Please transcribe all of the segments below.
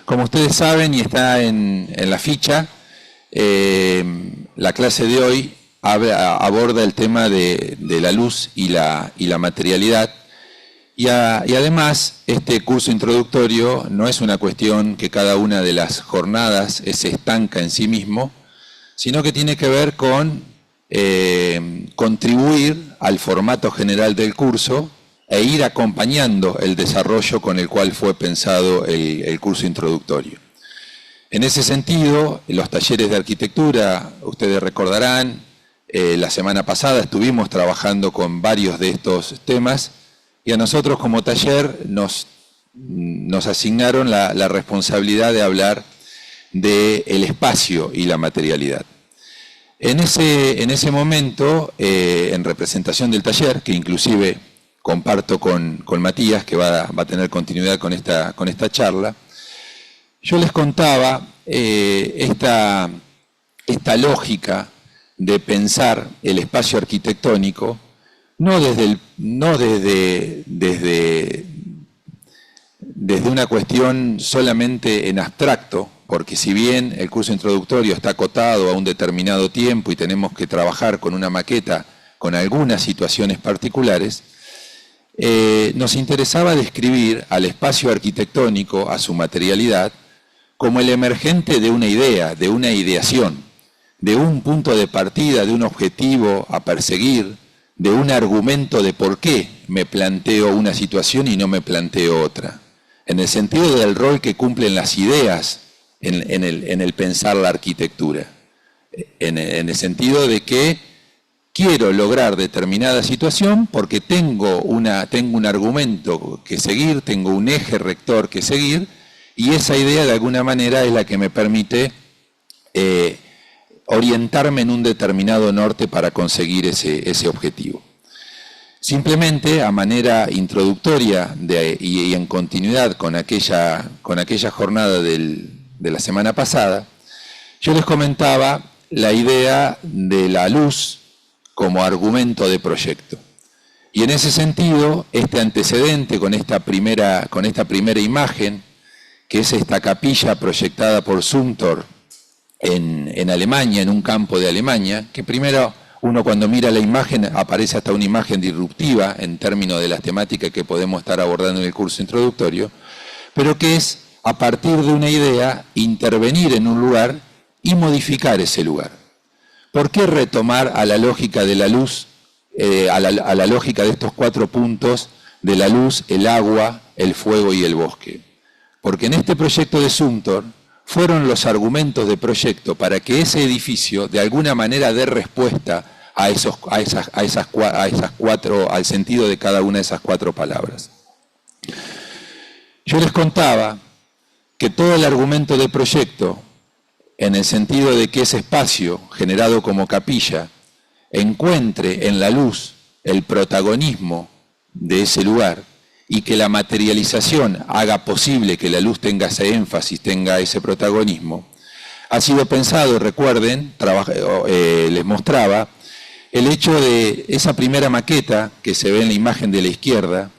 Como ustedes saben y está en la ficha, la clase de hoy aborda el tema de la luz y la materialidad. Y además, este curso introductorio no es una cuestión que cada una de las jornadas se estanca en sí mismo, sino que tiene que ver con contribuir al formato general del curso e ir acompañando el desarrollo con el cual fue pensado el curso introductorio. En ese sentido, los talleres de arquitectura, ustedes recordarán, la semana pasada estuvimos trabajando con varios de estos temas y a nosotros como taller nos asignaron la responsabilidad de hablar del espacio y la materialidad. En ese momento, en representación del taller, que inclusive comparto con Matías, que va a tener continuidad con esta charla, yo les contaba esta lógica de pensar el espacio arquitectónico no desde una cuestión solamente en abstracto, porque si bien el curso introductorio está acotado a un determinado tiempo y tenemos que trabajar con una maqueta con algunas situaciones particulares, nos interesaba describir al espacio arquitectónico, a su materialidad, como el emergente de una idea, de una ideación, de un punto de partida, de un objetivo a perseguir, de un argumento de por qué me planteo una situación y no me planteo otra. En el sentido del rol que cumplen las ideas en el pensar la arquitectura. En el sentido de que quiero lograr determinada situación porque tengo un argumento que seguir, tengo un eje rector que seguir, y esa idea de alguna manera es la que me permite orientarme en un determinado norte para conseguir ese objetivo. Simplemente, a manera introductoria y en continuidad con aquella jornada de la semana pasada, yo les comentaba la idea de la luz como argumento de proyecto. Y en ese sentido, este antecedente con esta primera imagen, que es esta capilla proyectada por Zumthor en Alemania, en un campo de Alemania, que primero uno cuando mira la imagen aparece hasta una imagen disruptiva en términos de las temáticas que podemos estar abordando en el curso introductorio, pero que es a partir de una idea intervenir en un lugar y modificar ese lugar. ¿Por qué retomar a la lógica de la luz, a la lógica de estos 4 puntos de la luz, el agua, el fuego y el bosque? Porque en este proyecto de Zumthor fueron los argumentos de proyecto para que ese edificio de alguna manera dé respuesta al sentido de cada una de esas 4 palabras. Yo les contaba que todo el argumento de proyecto, en el sentido de que ese espacio generado como capilla encuentre en la luz el protagonismo de ese lugar y que la materialización haga posible que la luz tenga ese énfasis, tenga ese protagonismo, ha sido pensado, recuerden, les mostraba, el hecho de esa primera maqueta que se ve en la imagen de la izquierda,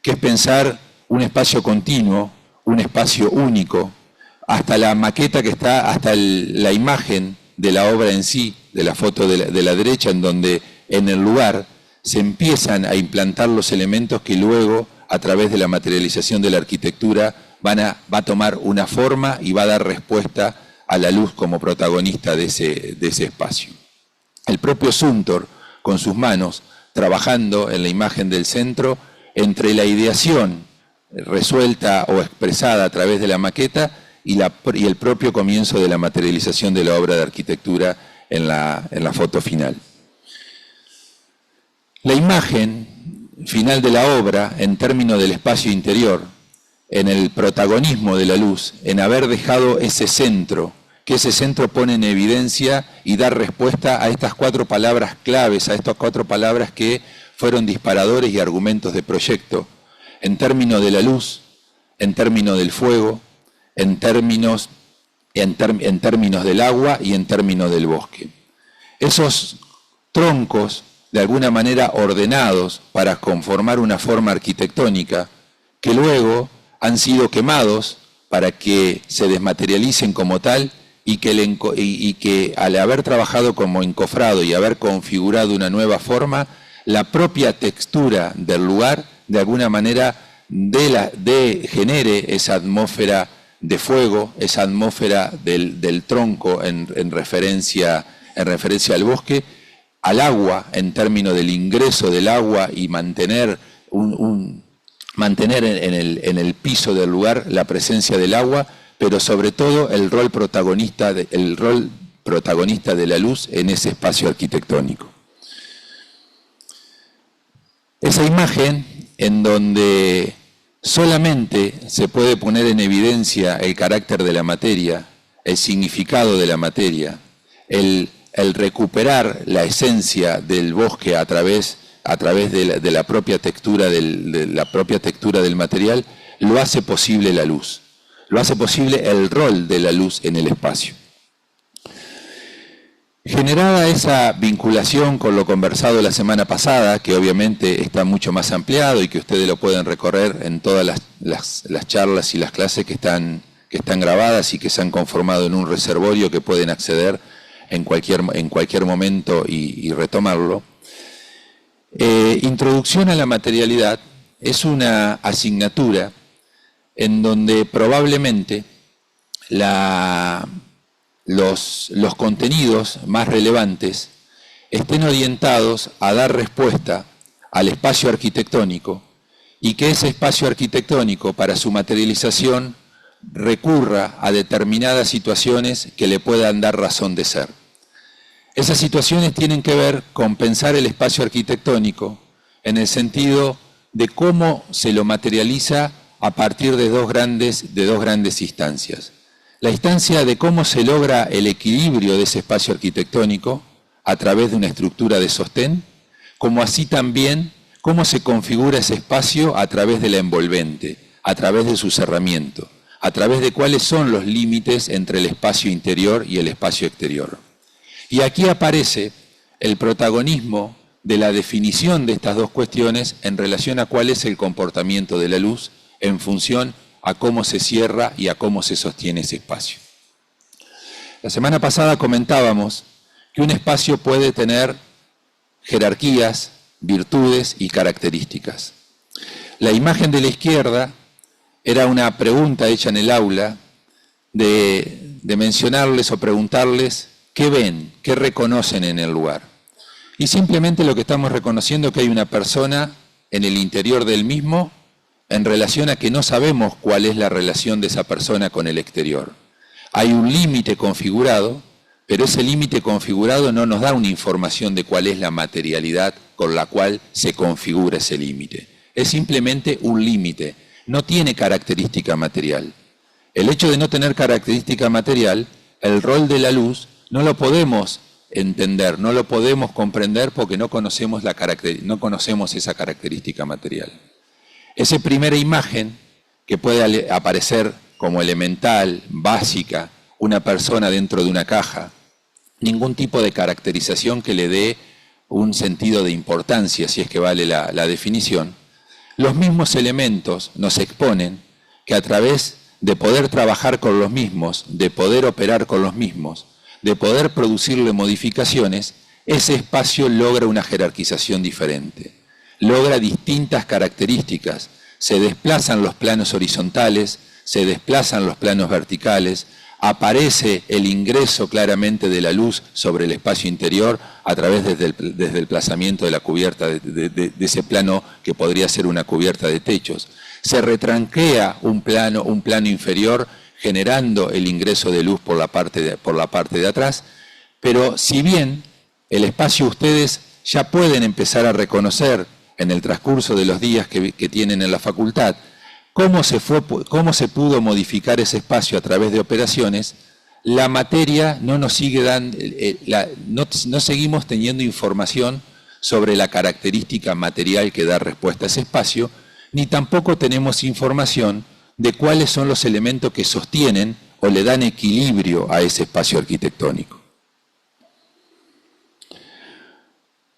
que es pensar un espacio continuo, un espacio único, hasta la maqueta que está, hasta la imagen de la obra en sí, de la foto de la derecha, en donde en el lugar se empiezan a implantar los elementos que luego, a través de la materialización de la arquitectura, va a tomar una forma y va a dar respuesta a la luz como protagonista de ese espacio. El propio Zumthor, con sus manos, trabajando en la imagen del centro, entre la ideación resuelta o expresada a través de la maqueta y el propio comienzo de la materialización de la obra de arquitectura en la foto final. La imagen final de la obra, en términos del espacio interior, en el protagonismo de la luz, en haber dejado ese centro, que ese centro pone en evidencia y da respuesta a estas 4 palabras claves, a estas 4 palabras que fueron disparadores y argumentos de proyecto, en términos de la luz, en términos del fuego, en términos del agua y en términos del bosque. Esos troncos, de alguna manera ordenados para conformar una forma arquitectónica, que luego han sido quemados para que se desmaterialicen como tal y que al haber trabajado como encofrado y haber configurado una nueva forma, la propia textura del lugar de alguna manera genere esa atmósfera de fuego, esa atmósfera del tronco en referencia al bosque, al agua en términos del ingreso del agua y mantener en el piso del lugar la presencia del agua, pero sobre todo el rol protagonista de la luz en ese espacio arquitectónico. Esa imagen en donde solamente se puede poner en evidencia el carácter de la materia, el significado de la materia, el recuperar la esencia del bosque a través de la propia textura del material, lo hace posible la luz. Lo hace posible el rol de la luz en el espacio. Generada esa vinculación con lo conversado la semana pasada, que obviamente está mucho más ampliado y que ustedes lo pueden recorrer en todas las charlas y las clases que están grabadas y que se han conformado en un reservorio que pueden acceder en cualquier momento y retomarlo. Introducción a la materialidad es una asignatura en donde probablemente los contenidos más relevantes estén orientados a dar respuesta al espacio arquitectónico y que ese espacio arquitectónico para su materialización recurra a determinadas situaciones que le puedan dar razón de ser. Esas situaciones tienen que ver con pensar el espacio arquitectónico en el sentido de cómo se lo materializa a partir de dos grandes instancias. La instancia de cómo se logra el equilibrio de ese espacio arquitectónico a través de una estructura de sostén, como así también cómo se configura ese espacio a través de la envolvente, a través de su cerramiento, a través de cuáles son los límites entre el espacio interior y el espacio exterior. Y aquí aparece el protagonismo de la definición de estas dos cuestiones en relación a cuál es el comportamiento de la luz en función a cómo se cierra y a cómo se sostiene ese espacio. La semana pasada comentábamos que un espacio puede tener jerarquías, virtudes y características. La imagen de la izquierda era una pregunta hecha en el aula de mencionarles o preguntarles qué ven, qué reconocen en el lugar. Y simplemente lo que estamos reconociendo es que hay una persona en el interior del mismo en relación a que no sabemos cuál es la relación de esa persona con el exterior. Hay un límite configurado, pero ese límite configurado no nos da una información de cuál es la materialidad con la cual se configura ese límite. Es simplemente un límite, no tiene característica material. El hecho de no tener característica material, el rol de la luz, no lo podemos entender, no lo podemos comprender porque no conocemos esa característica material. Esa primera imagen, que puede aparecer como elemental, básica, una persona dentro de una caja, ningún tipo de caracterización que le dé un sentido de importancia, si es que vale la definición, los mismos elementos nos exponen que a través de poder trabajar con los mismos, de poder operar con los mismos, de poder producirle modificaciones, ese espacio logra una jerarquización diferente, logra distintas características, se desplazan los planos horizontales, se desplazan los planos verticales, aparece el ingreso claramente de la luz sobre el espacio interior a través desde el desplazamiento de la cubierta, de ese plano que podría ser una cubierta de techos. Se retranquea un plano inferior generando el ingreso de luz por la parte de atrás, pero si bien el espacio ustedes ya pueden empezar a reconocer en el transcurso de los días que tienen en la facultad, cómo se pudo modificar ese espacio a través de operaciones, la materia no nos sigue dando, no seguimos teniendo información sobre la característica material que da respuesta a ese espacio, ni tampoco tenemos información de cuáles son los elementos que sostienen o le dan equilibrio a ese espacio arquitectónico.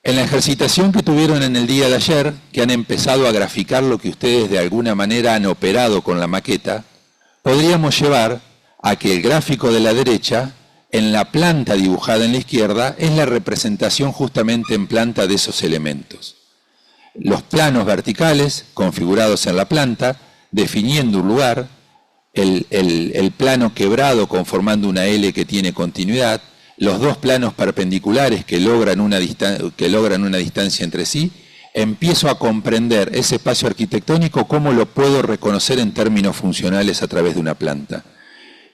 En la ejercitación que tuvieron en el día de ayer, que han empezado a graficar lo que ustedes de alguna manera han operado con la maqueta, podríamos llevar a que el gráfico de la derecha, en la planta dibujada en la izquierda, es la representación justamente en planta de esos elementos. Los planos verticales configurados en la planta, definiendo un lugar, el plano quebrado conformando una L que tiene continuidad, los dos planos perpendiculares que logran una distancia entre sí, empiezo a comprender ese espacio arquitectónico, cómo lo puedo reconocer en términos funcionales a través de una planta.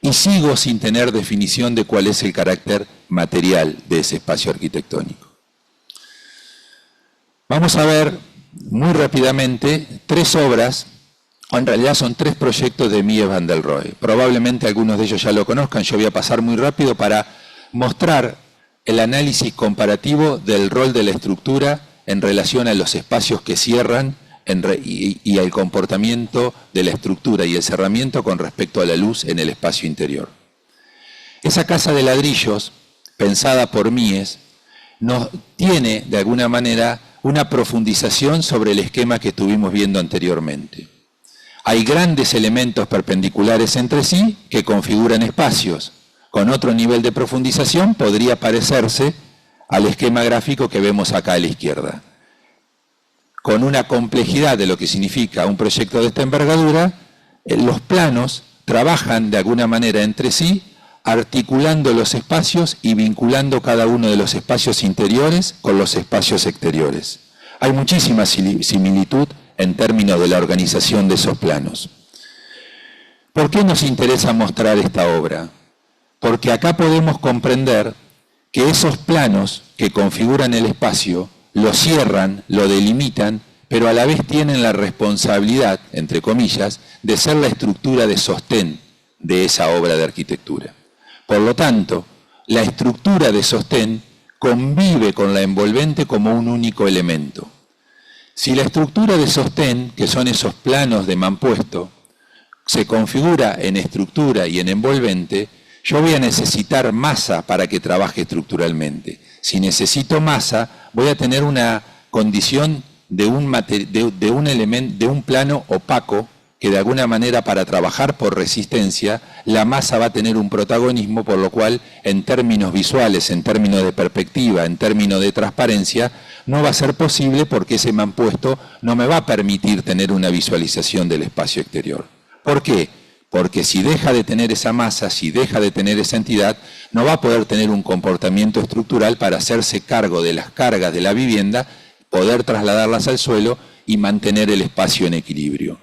Y sigo sin tener definición de cuál es el carácter material de ese espacio arquitectónico. Vamos a ver muy rápidamente 3 obras, o en realidad son 3 proyectos de Mies van der Rohe. Probablemente algunos de ellos ya lo conozcan, yo voy a pasar muy rápido para mostrar el análisis comparativo del rol de la estructura en relación a los espacios que cierran y al comportamiento de la estructura y el cerramiento con respecto a la luz en el espacio interior. Esa casa de ladrillos, pensada por Mies, nos tiene de alguna manera una profundización sobre el esquema que estuvimos viendo anteriormente. Hay grandes elementos perpendiculares entre sí que configuran espacios. Con otro nivel de profundización podría parecerse al esquema gráfico que vemos acá a la izquierda. Con una complejidad de lo que significa un proyecto de esta envergadura, los planos trabajan de alguna manera entre sí, articulando los espacios y vinculando cada uno de los espacios interiores con los espacios exteriores. Hay muchísima similitud en términos de la organización de esos planos. ¿Por qué nos interesa mostrar esta obra? Porque acá podemos comprender que esos planos que configuran el espacio lo cierran, lo delimitan, pero a la vez tienen la responsabilidad, entre comillas, de ser la estructura de sostén de esa obra de arquitectura. Por lo tanto, la estructura de sostén convive con la envolvente como un único elemento. Si la estructura de sostén, que son esos planos de mampuesto, se configura en estructura y en envolvente, yo voy a necesitar masa para que trabaje estructuralmente. Si necesito masa, voy a tener una condición de un plano opaco que de alguna manera para trabajar por resistencia, la masa va a tener un protagonismo, por lo cual en términos visuales, en términos de perspectiva, en términos de transparencia, no va a ser posible porque ese mampuesto no me va a permitir tener una visualización del espacio exterior. ¿Por qué? Porque si deja de tener esa masa, si deja de tener esa entidad, no va a poder tener un comportamiento estructural para hacerse cargo de las cargas de la vivienda, poder trasladarlas al suelo y mantener el espacio en equilibrio.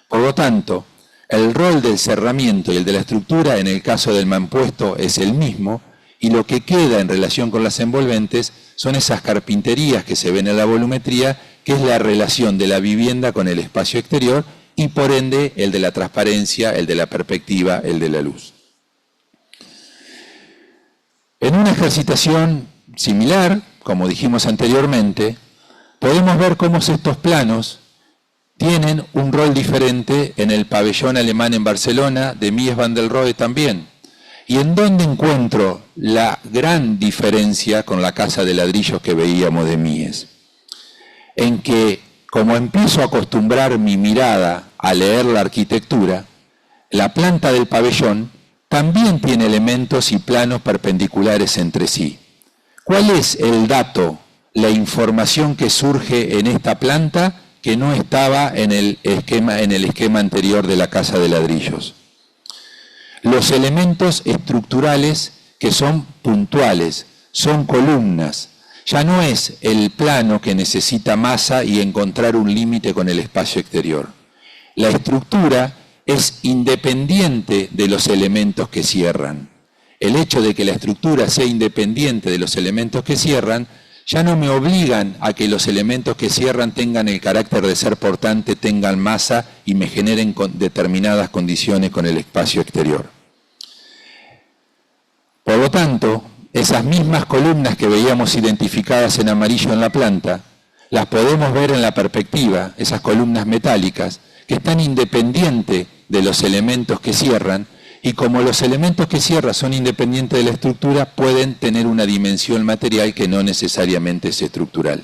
Por lo tanto, el rol del cerramiento y el de la estructura en el caso del mampuesto es el mismo, y lo que queda en relación con las envolventes son esas carpinterías que se ven en la volumetría, que es la relación de la vivienda con el espacio exterior, y por ende el de la transparencia, el de la perspectiva, el de la luz. En una ejercitación similar, como dijimos anteriormente, podemos ver cómo estos planos tienen un rol diferente en el pabellón alemán en Barcelona de Mies van der Rohe también. ¿Y en dónde encuentro la gran diferencia con la casa de ladrillos que veíamos de Mies? En que, como empiezo a acostumbrar mi mirada a leer la arquitectura, la planta del pabellón también tiene elementos y planos perpendiculares entre sí. ¿Cuál es el dato, la información que surge en esta planta que no estaba en el esquema anterior de la casa de ladrillos? Los elementos estructurales que son puntuales, son columnas. Ya no es el plano que necesita masa y encontrar un límite con el espacio exterior. La estructura es independiente de los elementos que cierran. El hecho de que la estructura sea independiente de los elementos que cierran, ya no me obligan a que los elementos que cierran tengan el carácter de ser portante, tengan masa y me generen determinadas condiciones con el espacio exterior. Por lo tanto, esas mismas columnas que veíamos identificadas en amarillo en la planta, las podemos ver en la perspectiva, esas columnas metálicas, que están independientes de los elementos que cierran, y como los elementos que cierran son independientes de la estructura, pueden tener una dimensión material que no necesariamente es estructural.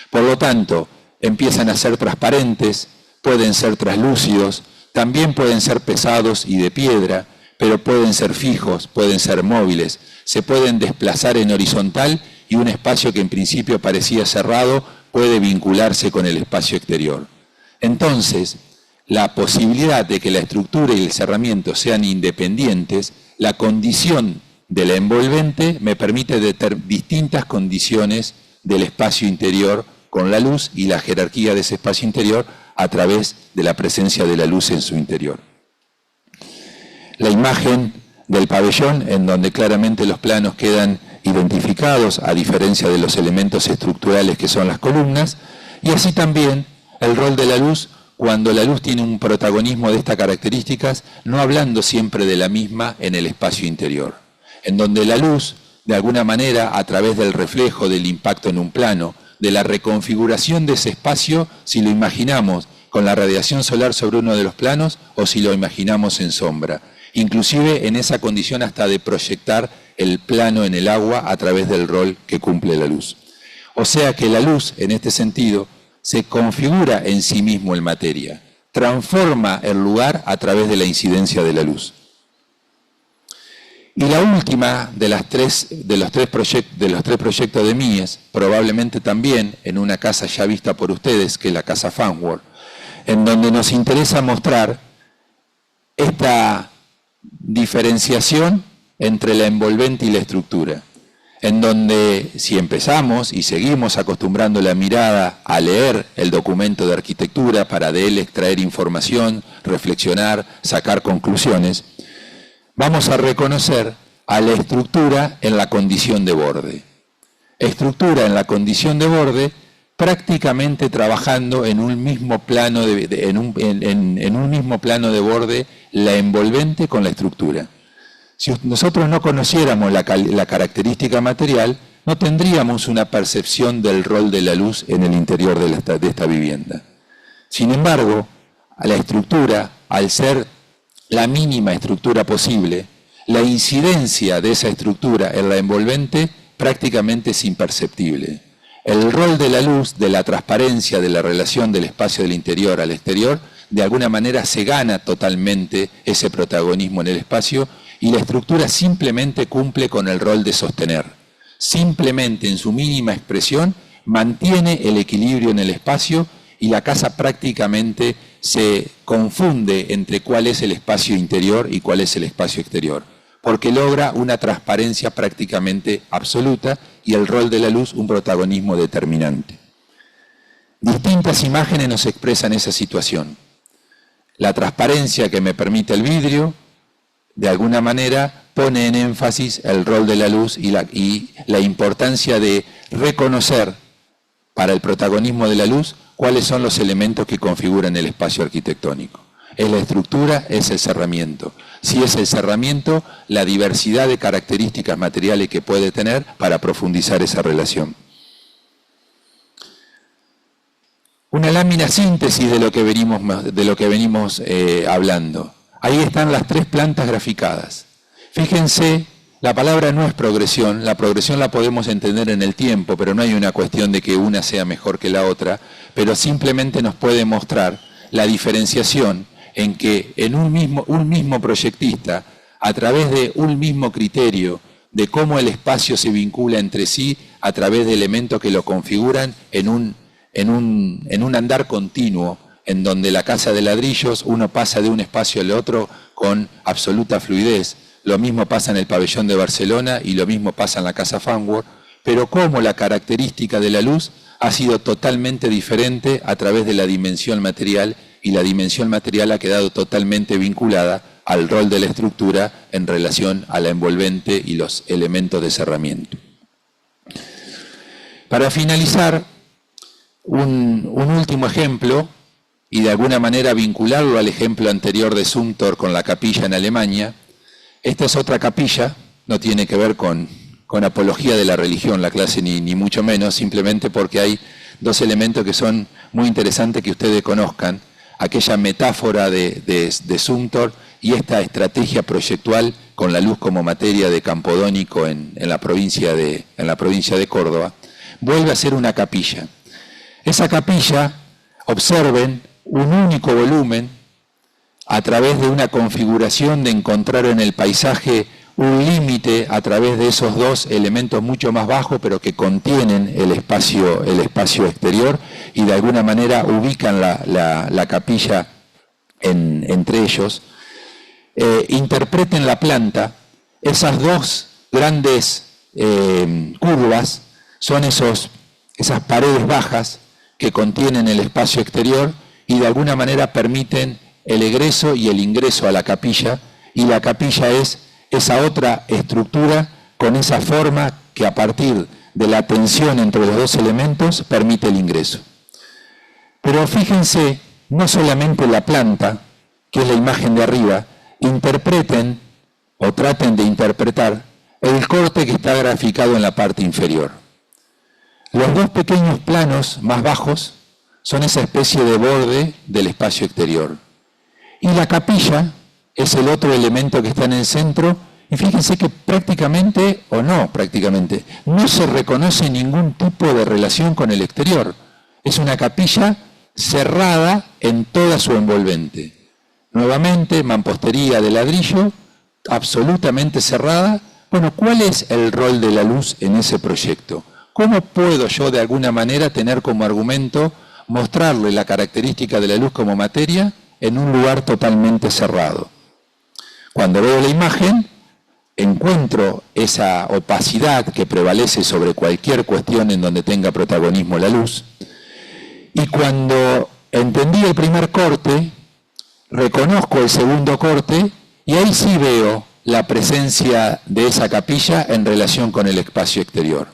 Por lo tanto, empiezan a ser transparentes, pueden ser translúcidos, También pueden ser pesados y de piedra, pero pueden ser fijos, pueden ser móviles, se pueden desplazar en horizontal y un espacio que en principio parecía cerrado puede vincularse con el espacio exterior. Entonces, la posibilidad de que la estructura y el cerramiento sean independientes, la condición de la envolvente me permite distintas condiciones del espacio interior con la luz y la jerarquía de ese espacio interior a través de la presencia de la luz en su interior. La imagen del pabellón, en donde claramente los planos quedan identificados, a diferencia de los elementos estructurales que son las columnas, y así también el rol de la luz, cuando la luz tiene un protagonismo de estas características, no hablando siempre de la misma en el espacio interior, en donde la luz, de alguna manera, a través del reflejo del impacto en un plano, de la reconfiguración de ese espacio, si lo imaginamos con la radiación solar sobre uno de los planos o si lo imaginamos en sombra, inclusive en esa condición hasta de proyectar el plano en el agua a través del rol que cumple la luz. O sea que la luz, en este sentido, se configura en sí mismo en materia, transforma el lugar a través de la incidencia de la luz. Y la última de los tres proyectos de Mies, probablemente también en una casa ya vista por ustedes, que es la casa Farnworth, en donde nos interesa mostrar esta diferenciación entre la envolvente y la estructura, en donde si empezamos y seguimos acostumbrando la mirada a leer el documento de arquitectura para de él extraer información, reflexionar, sacar conclusiones, vamos a reconocer a la estructura en la condición de borde. Estructura en la condición de borde, prácticamente trabajando en un mismo plano en un mismo plano de borde, la envolvente con la estructura. Si nosotros no conociéramos la característica material, no tendríamos una percepción del rol de la luz en el interior de esta vivienda. Sin embargo, a la estructura, al ser la mínima estructura posible, la incidencia de esa estructura en la envolvente prácticamente es imperceptible. El rol de la luz, de la transparencia, de la relación del espacio del interior al exterior, de alguna manera se gana totalmente ese protagonismo en el espacio y la estructura simplemente cumple con el rol de sostener. Simplemente en su mínima expresión mantiene el equilibrio en el espacio y la casa prácticamente se confunde entre cuál es el espacio interior y cuál es el espacio exterior, porque logra una transparencia prácticamente absoluta y el rol de la luz un protagonismo determinante. Distintas imágenes nos expresan esa situación. La transparencia que me permite el vidrio, de alguna manera, pone en énfasis el rol de la luz y la importancia de reconocer para el protagonismo de la luz cuáles son los elementos que configuran el espacio arquitectónico. Es la estructura, es el cerramiento. Si es el cerramiento, la diversidad de características materiales que puede tener para profundizar esa relación. Una lámina síntesis de lo que venimos hablando. Ahí están las tres plantas graficadas. Fíjense, la palabra no es progresión, la progresión la podemos entender en el tiempo, pero no hay una cuestión de que una sea mejor que la otra, pero simplemente nos puede mostrar la diferenciación en que en un mismo proyectista, a través de un mismo criterio de cómo el espacio se vincula entre sí a través de elementos que lo configuran en un andar continuo, en donde la casa de ladrillos uno pasa de un espacio al otro con absoluta fluidez. Lo mismo pasa en el pabellón de Barcelona y lo mismo pasa en la casa Farnworth, pero cómo la característica de la luz ha sido totalmente diferente a través de la dimensión material, y la dimensión material ha quedado totalmente vinculada al rol de la estructura en relación a la envolvente y los elementos de cerramiento. Para finalizar, un último ejemplo, y de alguna manera vincularlo al ejemplo anterior de Zumthor con la capilla en Alemania. Esta es otra capilla, no tiene que ver con apología de la religión, la clase ni mucho menos, simplemente porque hay dos elementos que son muy interesantes que ustedes conozcan, aquella metáfora de Zumthor y esta estrategia proyectual con la luz como materia de Campodónico en la provincia de Córdoba. Vuelve a ser una capilla. Esa capilla, observen, un único volumen, a través de una configuración de encontrar en el paisaje un límite a través de esos dos elementos mucho más bajos, pero que contienen el espacio exterior y de alguna manera ubican la capilla entre ellos. Interpreten la planta. Esas dos grandes curvas son esas paredes bajas que contienen el espacio exterior y de alguna manera permiten el egreso y el ingreso a la capilla, y la capilla es esa otra estructura con esa forma que a partir de la tensión entre los dos elementos permite el ingreso. Pero fíjense, no solamente la planta, que es la imagen de arriba, interpreten o traten de interpretar el corte que está graficado en la parte inferior. Los dos pequeños planos más bajos son esa especie de borde del espacio exterior. Y la capilla es el otro elemento que está en el centro, y fíjense que prácticamente, o no prácticamente, no se reconoce ningún tipo de relación con el exterior. Es una capilla cerrada en toda su envolvente. Nuevamente, mampostería de ladrillo, absolutamente cerrada. Bueno, ¿cuál es el rol de la luz en ese proyecto? ¿Cómo puedo yo de alguna manera tener como argumento mostrarle la característica de la luz como materia en un lugar totalmente cerrado? Cuando veo la imagen, encuentro esa opacidad que prevalece sobre cualquier cuestión en donde tenga protagonismo la luz. Y cuando entendí el primer corte, reconozco el segundo corte y ahí sí veo la presencia de esa capilla en relación con el espacio exterior.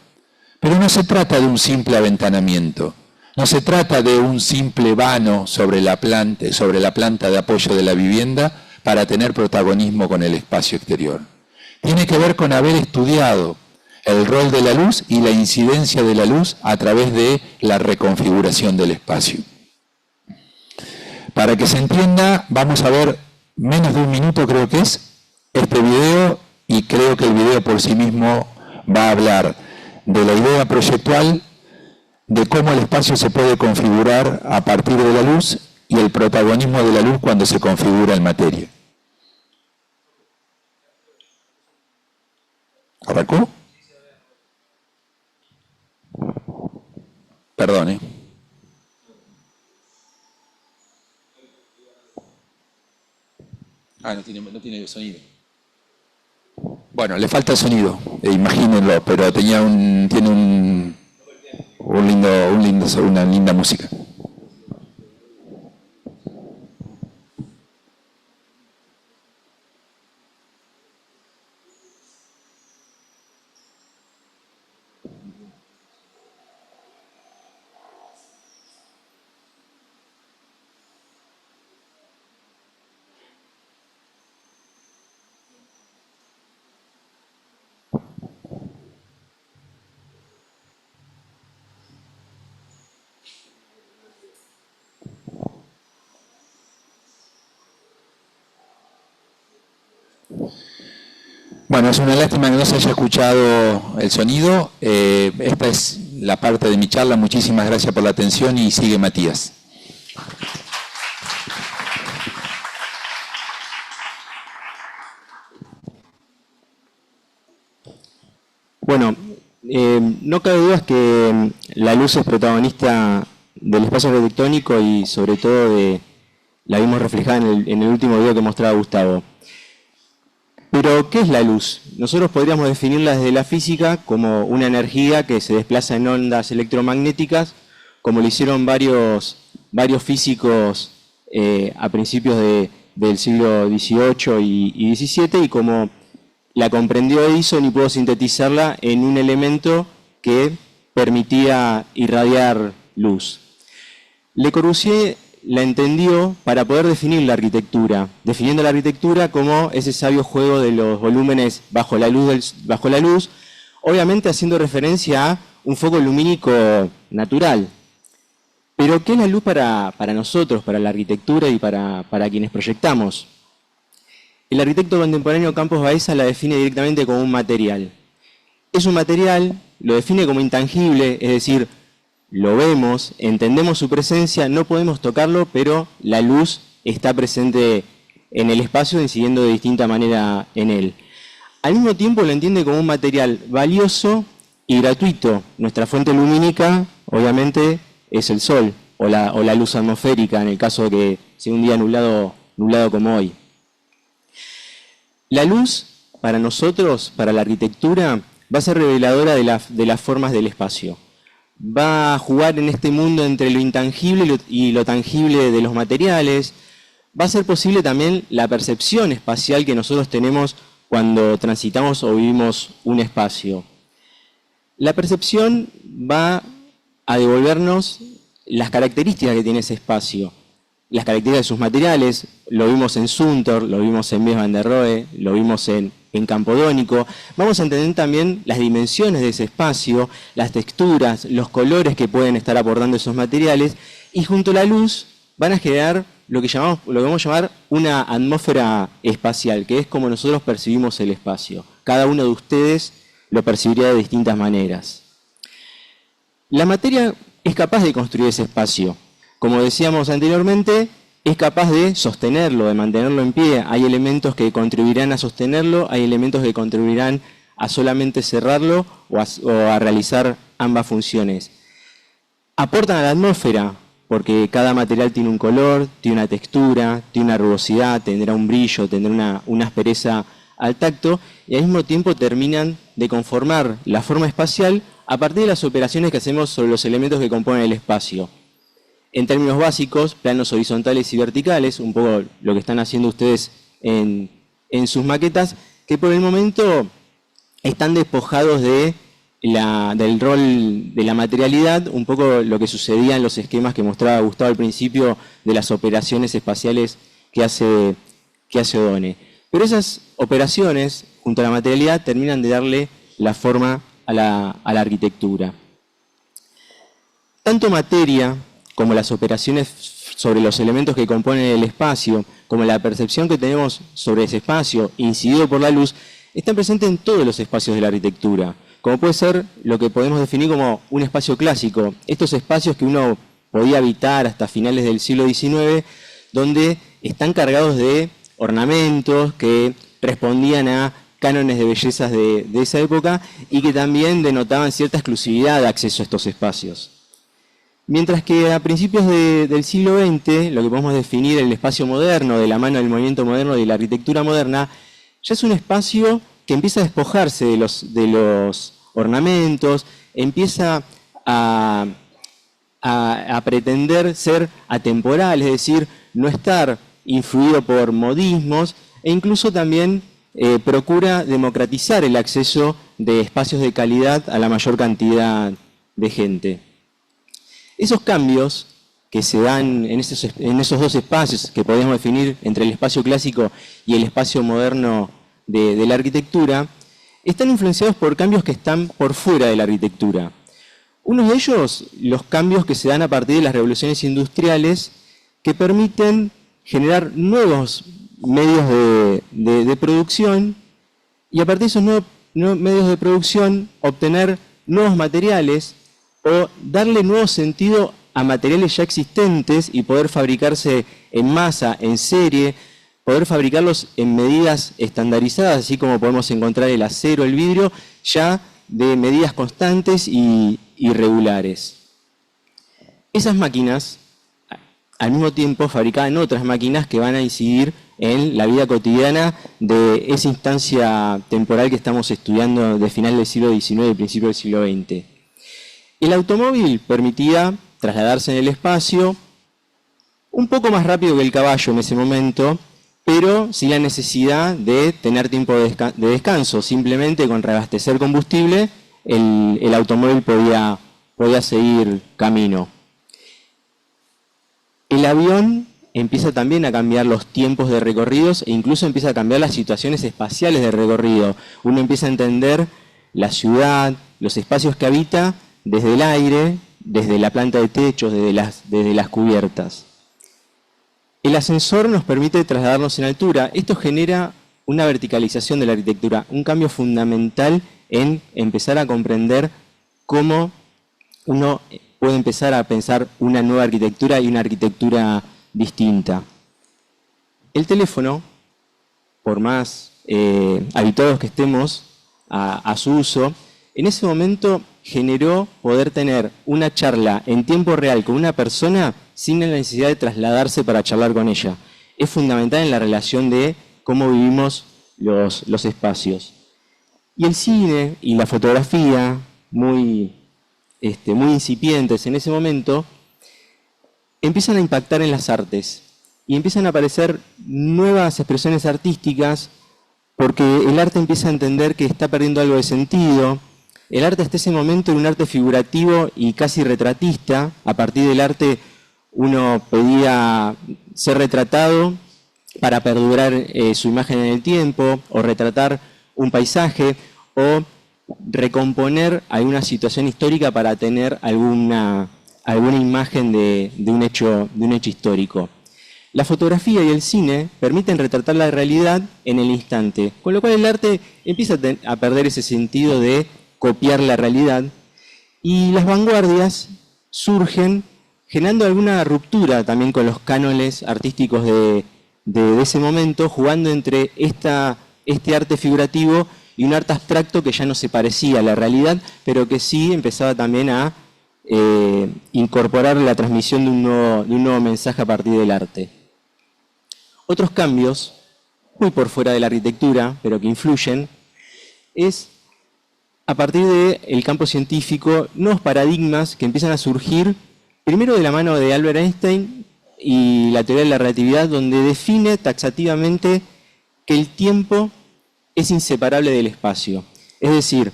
Pero no se trata de un simple aventanamiento, no se trata de un simple vano sobre la planta de apoyo de la vivienda para tener protagonismo con el espacio exterior. Tiene que ver con haber estudiado el rol de la luz y la incidencia de la luz a través de la reconfiguración del espacio. Para que se entienda, vamos a ver menos de un minuto, creo que es, este video, y creo que el video por sí mismo va a hablar de la idea proyectual, de cómo el espacio se puede configurar a partir de la luz y el protagonismo de la luz cuando se configura en materia. ¿Arrancó? Perdón, no tiene sonido. Bueno, le falta sonido, imagínenlo, pero tiene una linda música. Bueno, es una lástima que no se haya escuchado el sonido. Esta es la parte de mi charla. Muchísimas gracias por la atención y sigue Matías. Bueno, no cabe duda que la luz es protagonista del espacio arquitectónico y sobre todo la vimos reflejada en el último video que mostraba Gustavo. Pero, ¿qué es la luz? Nosotros podríamos definirla desde la física como una energía que se desplaza en ondas electromagnéticas, como lo hicieron varios físicos a principios del siglo XVIII y XVII, y como la comprendió Edison y pudo sintetizarla en un elemento que permitía irradiar luz. Le Corbusier la entendió para poder definir la arquitectura, definiendo la arquitectura como ese sabio juego de los volúmenes bajo la luz, obviamente haciendo referencia a un foco lumínico natural. Pero, ¿qué es la luz para nosotros, para la arquitectura y para quienes proyectamos? El arquitecto contemporáneo Campos Baeza la define directamente como un material. Es un material, lo define como intangible, es decir, lo vemos, entendemos su presencia, no podemos tocarlo, pero la luz está presente en el espacio, incidiendo de distinta manera en él. Al mismo tiempo lo entiende como un material valioso y gratuito. Nuestra fuente lumínica, obviamente, es el Sol o la luz atmosférica, en el caso de que sea un día nublado como hoy. La luz, para nosotros, para la arquitectura, va a ser reveladora de las formas del espacio. Va a jugar en este mundo entre lo intangible y lo tangible de los materiales. Va a ser posible también la percepción espacial que nosotros tenemos cuando transitamos o vivimos un espacio. La percepción va a devolvernos las características que tiene ese espacio, las características de sus materiales. Lo vimos en Zumthor, lo vimos en Mies van der Rohe, lo vimos en Campodónico. Vamos a entender también las dimensiones de ese espacio, las texturas, los colores que pueden estar aportando esos materiales, y junto a la luz van a generar lo que vamos a llamar una atmósfera espacial, que es como nosotros percibimos el espacio. Cada uno de ustedes lo percibiría de distintas maneras. La materia es capaz de construir ese espacio. Como decíamos anteriormente, es capaz de sostenerlo, de mantenerlo en pie. Hay elementos que contribuirán a sostenerlo, hay elementos que contribuirán a solamente cerrarlo o a realizar ambas funciones. Aportan a la atmósfera, porque cada material tiene un color, tiene una textura, tiene una rugosidad, tendrá un brillo, tendrá una aspereza al tacto, y al mismo tiempo terminan de conformar la forma espacial a partir de las operaciones que hacemos sobre los elementos que componen el espacio. En términos básicos, planos horizontales y verticales, un poco lo que están haciendo ustedes en sus maquetas, que por el momento están despojados del rol de la materialidad, un poco lo que sucedía en los esquemas que mostraba Gustavo al principio de las operaciones espaciales que hace Odone. Pero esas operaciones, junto a la materialidad, terminan de darle la forma a la arquitectura. Tanto materia como las operaciones sobre los elementos que componen el espacio, como la percepción que tenemos sobre ese espacio, incidido por la luz, están presentes en todos los espacios de la arquitectura, como puede ser lo que podemos definir como un espacio clásico, estos espacios que uno podía habitar hasta finales del siglo XIX, donde están cargados de ornamentos que respondían a cánones de bellezas de esa época y que también denotaban cierta exclusividad de acceso a estos espacios. Mientras que a principios del siglo XX, lo que podemos definir el espacio moderno, de la mano del movimiento moderno y de la arquitectura moderna, ya es un espacio que empieza a despojarse de los ornamentos, empieza a pretender ser atemporal, es decir, no estar influido por modismos, e incluso también procura democratizar el acceso de espacios de calidad a la mayor cantidad de gente. Esos cambios que se dan en esos dos espacios que podemos definir entre el espacio clásico y el espacio moderno de la arquitectura, están influenciados por cambios que están por fuera de la arquitectura. Uno de ellos, los cambios que se dan a partir de las revoluciones industriales, que permiten generar nuevos medios de producción, y a partir de esos nuevos medios de producción obtener nuevos materiales o darle nuevo sentido a materiales ya existentes y poder fabricarse en masa, en serie, poder fabricarlos en medidas estandarizadas, así como podemos encontrar el acero, el vidrio, ya de medidas constantes y regulares. Esas máquinas, al mismo tiempo, fabricaban otras máquinas que van a incidir en la vida cotidiana de esa instancia temporal que estamos estudiando de final del siglo XIX y principio del siglo XX. El automóvil permitía trasladarse en el espacio un poco más rápido que el caballo en ese momento, pero sin la necesidad de tener tiempo de descanso. Simplemente con reabastecer combustible, el automóvil podía seguir camino. El avión empieza también a cambiar los tiempos de recorridos e incluso empieza a cambiar las situaciones espaciales de recorrido. Uno empieza a entender la ciudad, los espacios que habita desde el aire, desde la planta de techos, desde las cubiertas. El ascensor nos permite trasladarnos en altura. Esto genera una verticalización de la arquitectura, un cambio fundamental en empezar a comprender cómo uno puede empezar a pensar una nueva arquitectura y una arquitectura distinta. El teléfono, por más habituados que estemos a su uso, en ese momento generó poder tener una charla en tiempo real con una persona sin la necesidad de trasladarse para charlar con ella. Es fundamental en la relación de cómo vivimos los espacios. Y el cine y la fotografía, muy incipientes en ese momento, empiezan a impactar en las artes y empiezan a aparecer nuevas expresiones artísticas porque el arte empieza a entender que está perdiendo algo de sentido. El arte hasta ese momento era un arte figurativo y casi retratista. A partir del arte uno pedía ser retratado para perdurar su imagen en el tiempo, o retratar un paisaje, o recomponer alguna situación histórica para tener alguna imagen de un hecho histórico. La fotografía y el cine permiten retratar la realidad en el instante, con lo cual el arte empieza a perder ese sentido de copiar la realidad, y las vanguardias surgen generando alguna ruptura también con los cánones artísticos de ese momento, jugando entre este arte figurativo y un arte abstracto que ya no se parecía a la realidad, pero que sí empezaba también a incorporar la transmisión de un nuevo mensaje a partir del arte. Otros cambios, muy por fuera de la arquitectura, pero que influyen, es a partir del campo científico, nuevos paradigmas que empiezan a surgir, primero de la mano de Albert Einstein y la teoría de la relatividad, donde define taxativamente que el tiempo es inseparable del espacio. Es decir,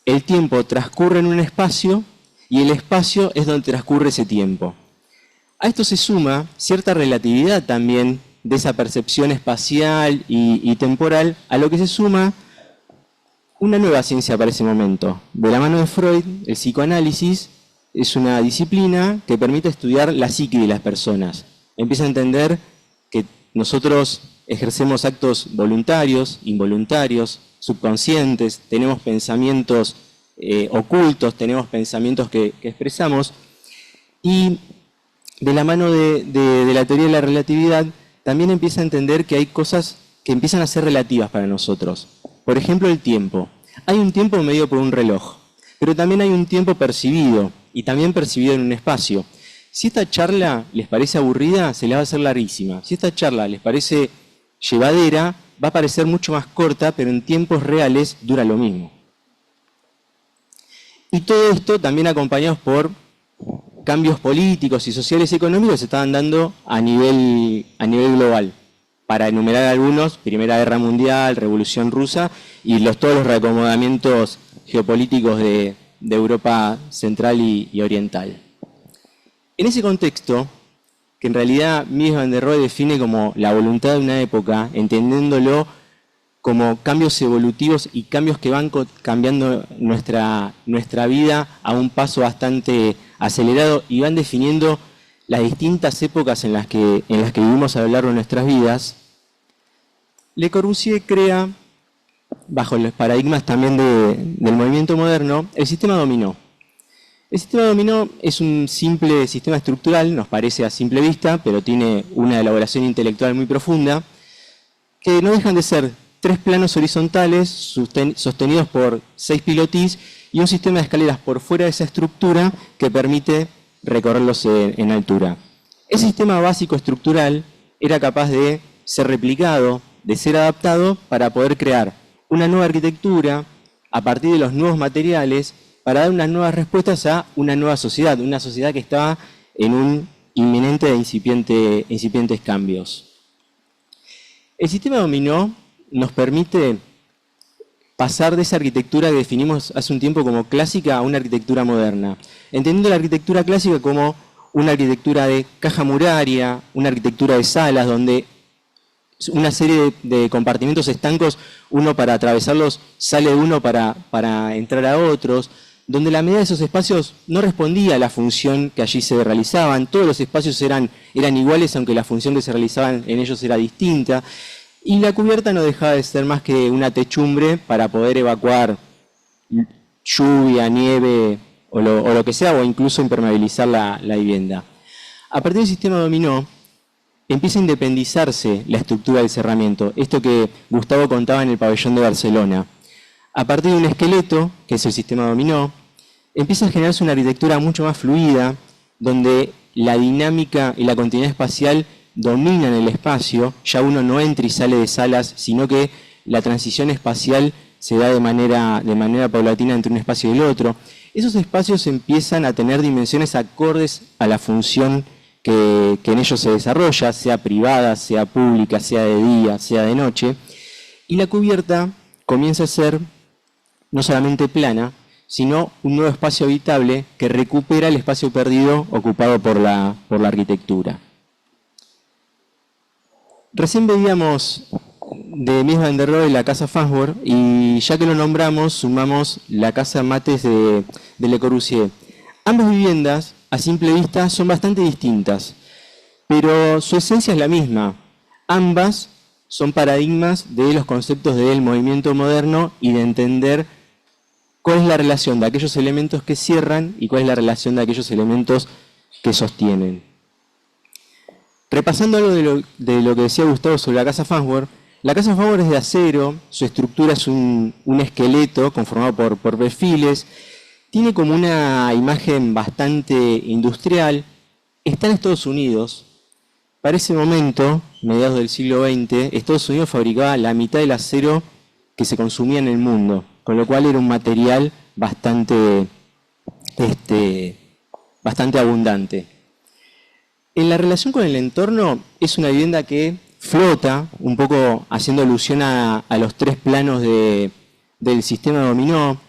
el tiempo transcurre en un espacio y el espacio es donde transcurre ese tiempo. A esto se suma cierta relatividad también de esa percepción espacial y temporal, a lo que se suma una nueva ciencia para ese momento. De la mano de Freud, el psicoanálisis es una disciplina que permite estudiar la psique de las personas. Empieza a entender que nosotros ejercemos actos voluntarios, involuntarios, subconscientes, tenemos pensamientos ocultos, tenemos pensamientos que expresamos, y de la mano de la teoría de la relatividad también empieza a entender que hay cosas que empiezan a ser relativas para nosotros. Por ejemplo, el tiempo. Hay un tiempo medido por un reloj, pero también hay un tiempo percibido, y también percibido en un espacio. Si esta charla les parece aburrida, se les va a hacer larguísima. Si esta charla les parece llevadera, va a parecer mucho más corta, pero en tiempos reales dura lo mismo. Y todo esto también acompañados por cambios políticos y sociales y económicos que se estaban dando a nivel global. Para enumerar algunos, Primera Guerra Mundial, Revolución Rusa y todos los reacomodamientos geopolíticos de Europa Central y Oriental. En ese contexto, que en realidad Mies van der Rohe define como la voluntad de una época, entendiéndolo como cambios evolutivos y cambios que van cambiando nuestra vida a un paso bastante acelerado y van definiendo las distintas épocas en las que vivimos a lo largo de nuestras vidas. Le Corbusier crea, bajo los paradigmas también del movimiento moderno, el sistema dominó. El sistema dominó es un simple sistema estructural, nos parece a simple vista, pero tiene una elaboración intelectual muy profunda, que no dejan de ser 3 planos horizontales sostenidos por 6 pilotís y un sistema de escaleras por fuera de esa estructura que permite recorrerlos en altura. Ese sistema básico estructural era capaz de ser replicado, de ser adaptado para poder crear una nueva arquitectura a partir de los nuevos materiales para dar unas nuevas respuestas a una nueva sociedad, una sociedad que estaba en un inminente e incipientes cambios. El sistema dominó nos permite pasar de esa arquitectura que definimos hace un tiempo como clásica a una arquitectura moderna, entendiendo la arquitectura clásica como una arquitectura de caja muraria, una arquitectura de salas donde una serie de compartimentos estancos, uno para atravesarlos sale de uno para entrar a otros, donde la medida de esos espacios no respondía a la función que allí se realizaban, todos los espacios eran iguales aunque la función que se realizaba en ellos era distinta, y la cubierta no dejaba de ser más que una techumbre para poder evacuar lluvia, nieve o lo que sea, o incluso impermeabilizar la vivienda. A partir del sistema dominó, empieza a independizarse la estructura del cerramiento. Esto que Gustavo contaba en el pabellón de Barcelona. A partir de un esqueleto, que es el sistema dominó, empieza a generarse una arquitectura mucho más fluida, donde la dinámica y la continuidad espacial dominan el espacio. Ya uno no entra y sale de salas, sino que la transición espacial se da de manera paulatina entre un espacio y el otro. Esos espacios empiezan a tener dimensiones acordes a la función que en ellos se desarrolla, sea privada, sea pública, sea de día, sea de noche. Y la cubierta comienza a ser no solamente plana, sino un nuevo espacio habitable que recupera el espacio perdido ocupado por la arquitectura. Recién veíamos de Mies van der Rohe la casa Farnworth, y ya que lo nombramos, sumamos la casa Mates de Le Corbusier. Ambas viviendas, a simple vista, son bastante distintas, pero su esencia es la misma. Ambas son paradigmas de los conceptos del movimiento moderno y de entender cuál es la relación de aquellos elementos que cierran y cuál es la relación de aquellos elementos que sostienen. Repasando algo de lo que decía Gustavo sobre la casa Farnworth, la casa Farnworth es de acero, su estructura es un esqueleto conformado por perfiles, tiene como una imagen bastante industrial, está en Estados Unidos. Para ese momento, mediados del siglo XX, Estados Unidos fabricaba la mitad del acero que se consumía en el mundo, con lo cual era un material bastante abundante. En la relación con el entorno, es una vivienda que flota, un poco haciendo alusión a los tres planos del sistema dominó.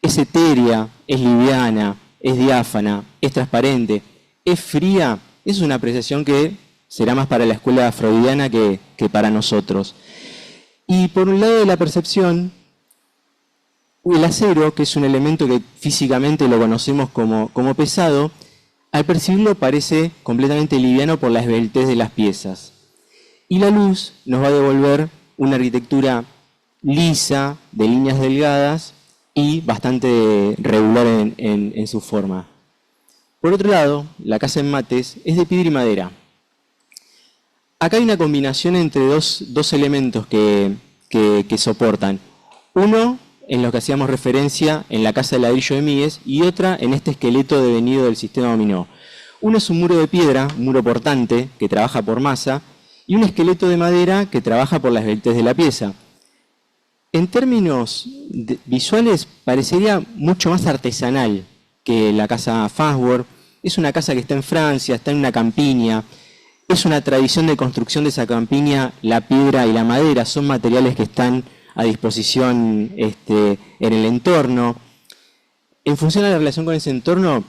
Es etérea, es liviana, es diáfana, es transparente, es fría. Es una apreciación que será más para la escuela freudiana que para nosotros. Y por un lado de la percepción, el acero, que es un elemento que físicamente lo conocemos como pesado, al percibirlo parece completamente liviano por la esbeltez de las piezas. Y la luz nos va a devolver una arquitectura lisa, de líneas delgadas y bastante regular en su forma. Por otro lado, la casa en Mates es de piedra y madera. Acá hay una combinación entre dos elementos que soportan. Uno, en lo que hacíamos referencia en la casa de ladrillo de Mies, y otra en este esqueleto devenido del sistema dominó. Uno es un muro de piedra, un muro portante, que trabaja por masa, y un esqueleto de madera que trabaja por la esbeltez de la pieza. En términos visuales, parecería mucho más artesanal que la casa Farnworth. Es una casa que está en Francia, está en una campiña. Es una tradición de construcción de esa campiña, la piedra y la madera son materiales que están a disposición en el entorno. En función de la relación con ese entorno,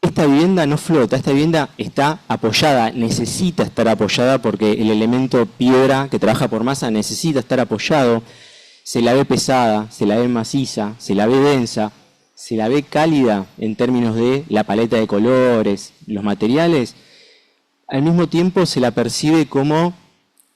esta vivienda no flota, esta vivienda está apoyada, necesita estar apoyada porque el elemento piedra que trabaja por masa necesita estar apoyado. Se la ve pesada, se la ve maciza, se la ve densa, se la ve cálida en términos de la paleta de colores, los materiales. Al mismo tiempo se la percibe como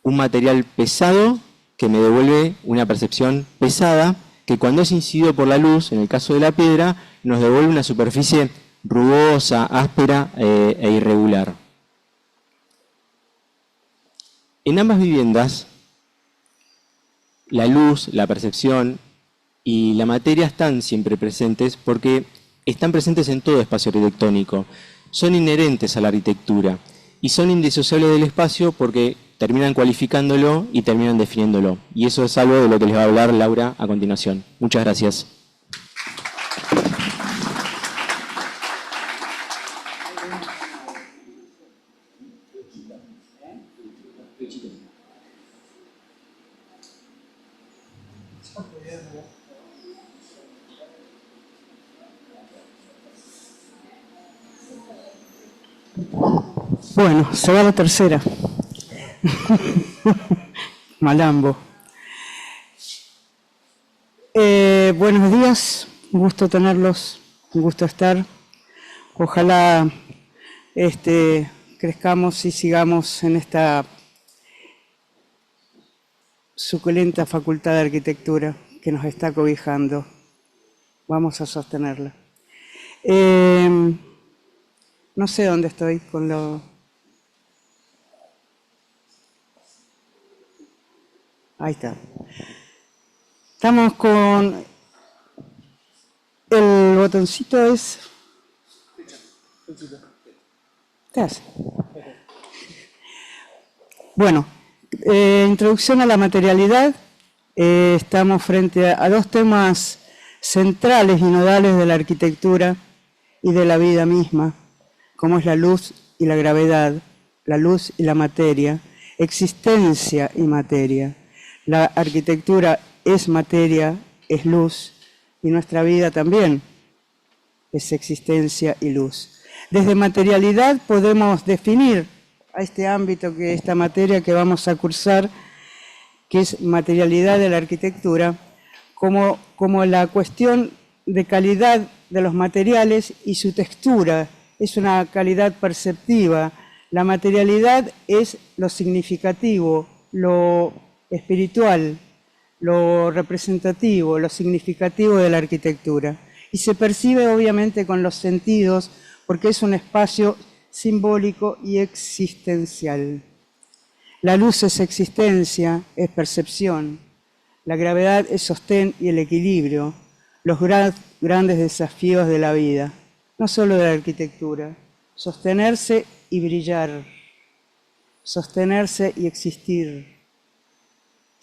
un material pesado que me devuelve una percepción pesada, que cuando es incidido por la luz, en el caso de la piedra, nos devuelve una superficie rugosa, áspera e irregular. En ambas viviendas, la luz, la percepción y la materia están siempre presentes porque están presentes en todo espacio arquitectónico. Son inherentes a la arquitectura y son indisociables del espacio porque terminan cualificándolo y terminan definiéndolo. Y eso es algo de lo que les va a hablar Laura a continuación. Muchas gracias. Bueno, se va la tercera. Malambo. Buenos días, un gusto tenerlos, un gusto estar. Ojalá crezcamos y sigamos en esta suculenta facultad de arquitectura que nos está cobijando. Vamos a sostenerla. No sé dónde estoy con lo... Ahí está. Estamos con el botoncito es... ¿Qué hace? Bueno, introducción a la materialidad. Estamos frente a dos temas centrales y nodales de la arquitectura y de la vida misma, como es la luz y la gravedad, la luz y la materia, existencia y materia. La arquitectura es materia, es luz, y nuestra vida también es existencia y luz. Desde materialidad podemos definir a este ámbito, que esta materia que vamos a cursar, que es materialidad de la arquitectura, como la cuestión de calidad de los materiales y su textura. Es una calidad perceptiva. La materialidad es lo significativo, lo espiritual, lo representativo, lo significativo de la arquitectura. Y se percibe obviamente con los sentidos, porque es un espacio simbólico y existencial. La luz es existencia, es percepción. La gravedad es sostén y el equilibrio, los grandes desafíos de la vida, no solo de la arquitectura. Sostenerse y brillar, sostenerse y existir.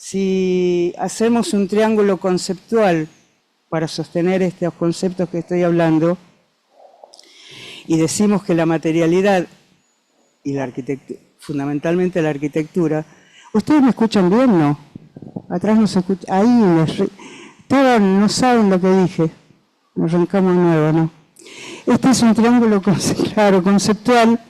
Si hacemos un triángulo conceptual para sostener estos conceptos que estoy hablando, y decimos que la materialidad y la arquitectura, fundamentalmente la arquitectura, ¿ustedes me escuchan bien, no? Atrás no se escucha, ahí todos no saben lo que dije, nos arrancamos de nuevo, ¿no? Este es un triángulo claro, conceptual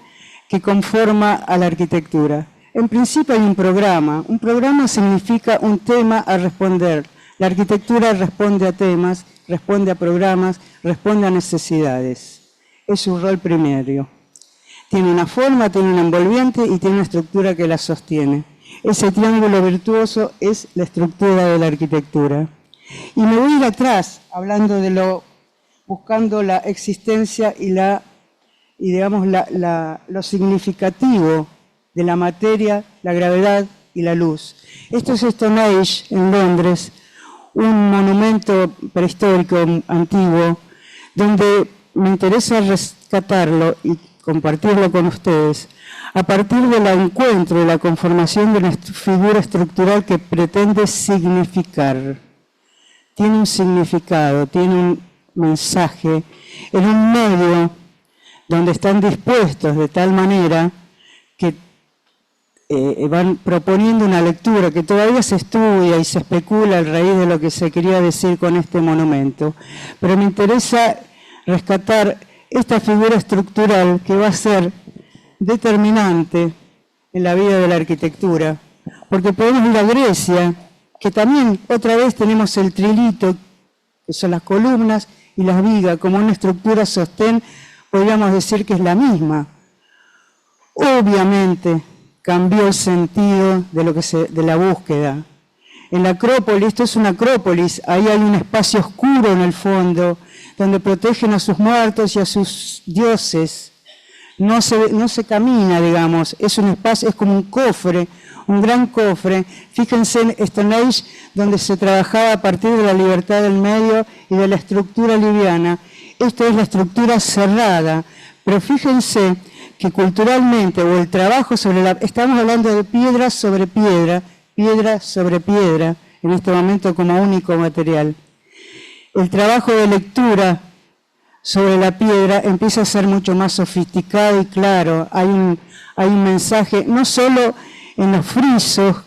que conforma a la arquitectura. En principio hay un programa significa un tema a responder. La arquitectura responde a temas, responde a programas, responde a necesidades. Es su rol primario. Tiene una forma, tiene un envolviente y tiene una estructura que la sostiene. Ese triángulo virtuoso es la estructura de la arquitectura. Y me voy a ir atrás, hablando de buscando la existencia y digamos lo significativo de la materia, la gravedad y la luz. Esto es Stone Age en Londres, un monumento prehistórico antiguo, donde me interesa rescatarlo y compartirlo con ustedes, a partir del encuentro y la conformación de una figura estructural que pretende significar. Tiene un significado, tiene un mensaje, en un medio donde están dispuestos de tal manera que van proponiendo una lectura que todavía se estudia y se especula a raíz de lo que se quería decir con este monumento. Pero me interesa rescatar esta figura estructural que va a ser determinante en la vida de la arquitectura, porque podemos ir a Grecia, que también otra vez tenemos el trilito, que son las columnas y las vigas, como una estructura sostén, podríamos decir que es la misma. Obviamente cambió el sentido de la búsqueda. En la Acrópolis, esto es una Acrópolis, ahí hay un espacio oscuro en el fondo, donde protegen a sus muertos y a sus dioses. No se camina, digamos, es un espacio, es como un cofre, un gran cofre. Fíjense en Stone Age, donde se trabajaba a partir de la libertad del medio y de la estructura liviana. Esto es la estructura cerrada, pero fíjense que culturalmente, o el trabajo estamos hablando de piedra sobre piedra, en este momento como único material. El trabajo de lectura sobre la piedra empieza a ser mucho más sofisticado y claro. Hay un mensaje, no solo en los frisos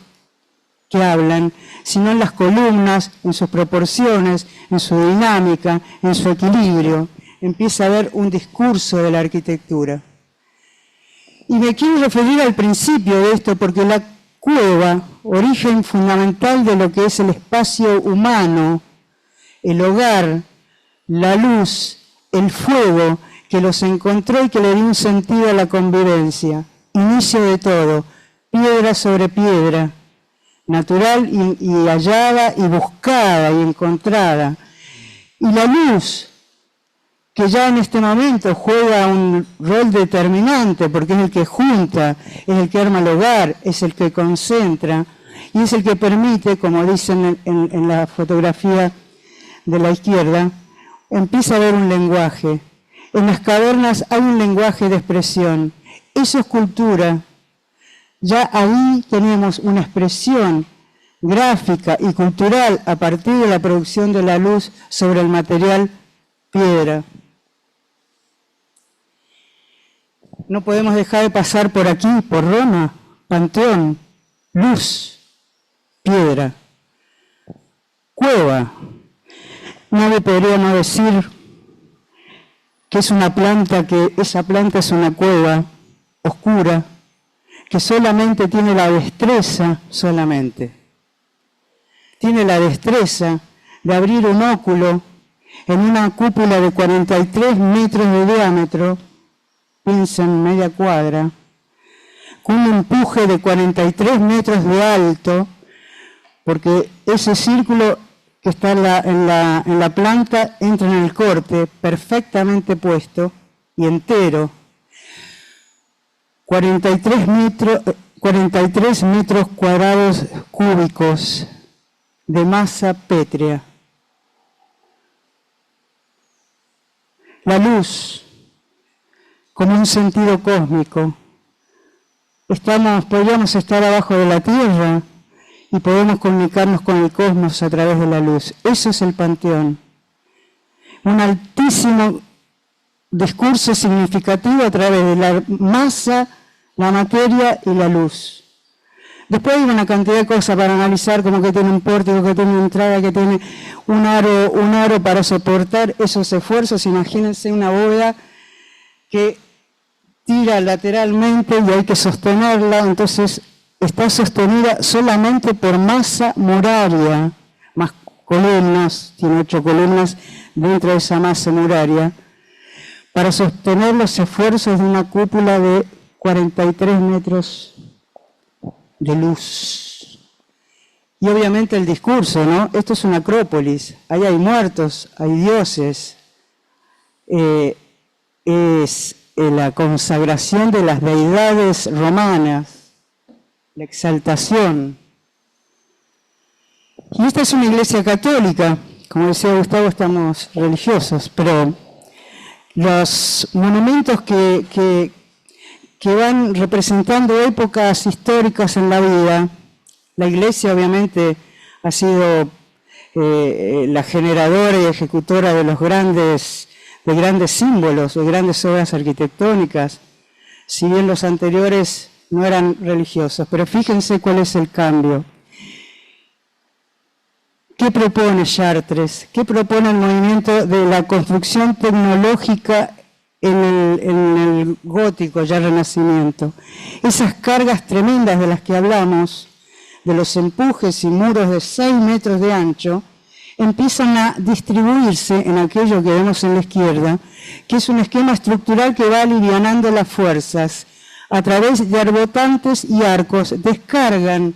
que hablan, sino en las columnas, en sus proporciones, en su dinámica, en su equilibrio. Empieza a haber un discurso de la arquitectura. Y me quiero referir al principio de esto, porque la cueva, origen fundamental de lo que es el espacio humano, el hogar, la luz, el fuego, que los encontró y que le dio un sentido a la convivencia. Inicio de todo, piedra sobre piedra, natural y hallada y buscada y encontrada. Y la luz, que ya en este momento juega un rol determinante, porque es el que junta, es el que arma el hogar, es el que concentra. y es el que permite, como dicen en la fotografía de la izquierda, empieza a haber un lenguaje. En las cavernas hay un lenguaje de expresión. Eso es cultura. Ya ahí tenemos una expresión gráfica y cultural a partir de la producción de la luz sobre el material piedra. No podemos dejar de pasar por aquí, por Roma, Panteón, luz, piedra, cueva. Nadie podría no decir que es una planta, que esa planta es una cueva oscura, que solamente tiene la destreza, tiene la destreza de abrir un óculo en una cúpula de 43 metros de diámetro, piensen media cuadra, con un empuje de 43 metros de alto, porque ese círculo que está en la planta entra en el corte perfectamente puesto y entero. 43 metros cuadrados cúbicos de masa pétrea. La luz, como un sentido cósmico. Podríamos estar abajo de la Tierra y podemos comunicarnos con el cosmos a través de la luz. Eso es el Panteón. Un altísimo discurso significativo a través de la masa, la materia y la luz. Después hay una cantidad de cosas para analizar, como que tiene un pórtico, que tiene una entrada, que tiene un aro para soportar esos esfuerzos. Imagínense una bóveda que tira lateralmente y hay que sostenerla, entonces está sostenida solamente por masa muraria, más columnas, tiene 8 columnas dentro de esa masa muraria, para sostener los esfuerzos de una cúpula de 43 metros de luz. Y obviamente el discurso, ¿no? Esto es una acrópolis, ahí hay muertos, hay dioses, es la consagración de las deidades romanas, la exaltación. Y esta es una iglesia católica, como decía Gustavo, estamos religiosos, pero los monumentos que van representando épocas históricas en la vida, la iglesia obviamente ha sido la generadora y ejecutora de grandes símbolos, de grandes obras arquitectónicas, si bien los anteriores no eran religiosos. Pero fíjense cuál es el cambio. ¿Qué propone Chartres? ¿Qué propone el movimiento de la construcción tecnológica en el gótico, ya Renacimiento? Esas cargas tremendas de las que hablamos, de los empujes y muros de 6 metros de ancho, empiezan a distribuirse en aquello que vemos en la izquierda, que es un esquema estructural que va alivianando las fuerzas. A través de arbotantes y arcos descargan